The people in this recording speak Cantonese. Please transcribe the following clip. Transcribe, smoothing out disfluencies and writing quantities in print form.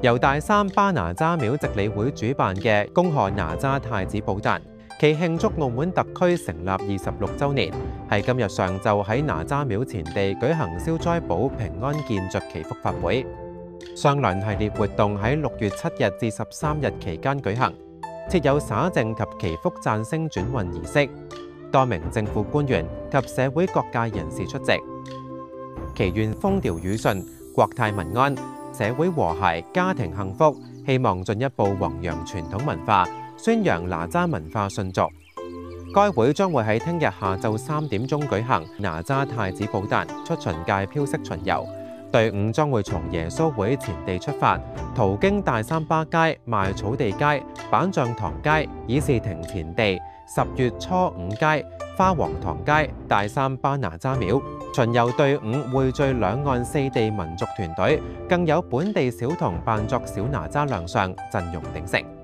由大三巴哪吒廟值理會主辦嘅恭賀哪吒太子寶誕，其慶祝澳門特區成立26週年，係今日上晝喺哪吒廟前地舉行消災寶平安健著祈福法會。上輪系列活動喺6月7日至13日期間舉行，設有灑淨及祈福讚聲轉運儀式，多名政府官員及社會各界人士出席。祈願風調雨順、國泰民安、社會和諧、家庭幸福，希望進一步弘揚傳統文化，宣揚哪吒文化順俗。該會將會喺聽日下晝3點鐘舉行哪吒太子寶誕出巡界飄色巡遊，隊伍將會從耶穌會前地出發，途經大三巴街、賣草地街、板樟堂街、議事亭前地、10月初五街、花王堂街、大三巴哪吒廟。巡遊隊伍匯聚兩岸4地民族團隊，更有本地小童扮作小哪吒亮相，陣容鼎盛。